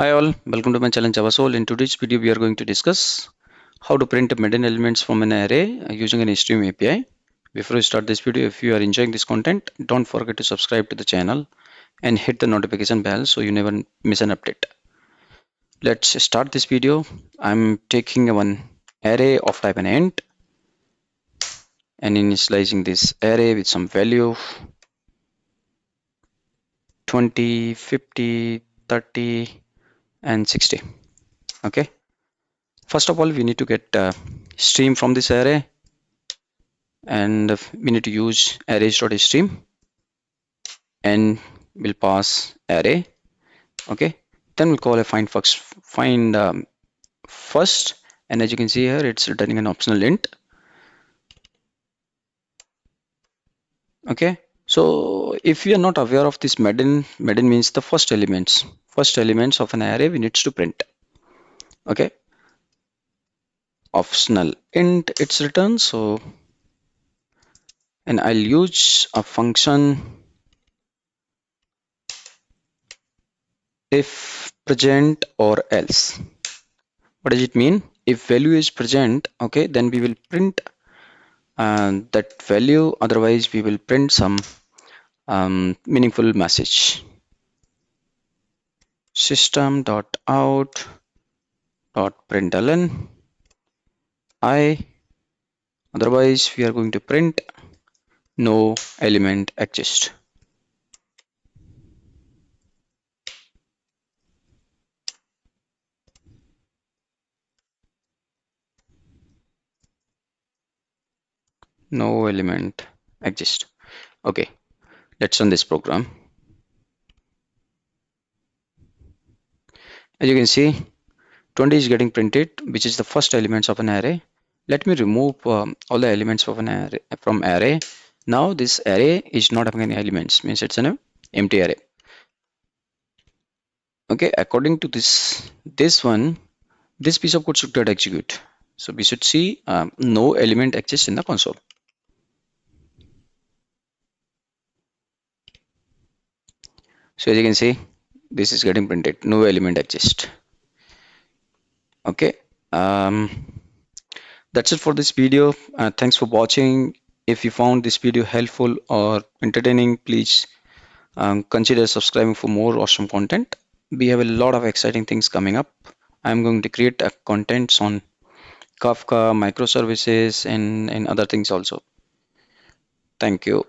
Hi all, welcome to my channel Java Soul. In today's video, we are going to discuss how to print hidden elements from an array using an Stream API. Before we start this video, if you are enjoying this content, don't forget to subscribe to the channel and hit the notification bell so you never miss an update. Let's start this video. I'm taking one array of type an int and initializing this array with some value 20, 50, 30 and 60. Okay. First of all, we need to get stream from this array, and we need to use arrays.stream and we'll pass array. Okay, then we'll call a find first, and as you can see here, it's returning an optional int. Okay, so if we are not aware of this hidden means the first elements of an array we need to print. Okay, optional int it's returned. So, and I'll use a function if present or else. What does it mean? If value is present, okay, then we will print that value, otherwise we will print some meaningful message. System.out.println I, otherwise we are going to print no element exists. No element exists. Okay, let's run this program. As you can see, 20 is getting printed, which is the first elements of an array. Let me remove all the elements of an array from array. Now this array is not having any elements, means it's an empty array. Okay, according to this one, this piece of code should get execute. So we should see no element exists in the console. So as you can see, this is getting printed, no element exists. Okay, that's it for this video. Thanks for watching. If you found this video helpful or entertaining, please consider subscribing for more awesome content. We have a lot of exciting things coming up. I'm going to create contents on Kafka, microservices, and other things also. Thank you.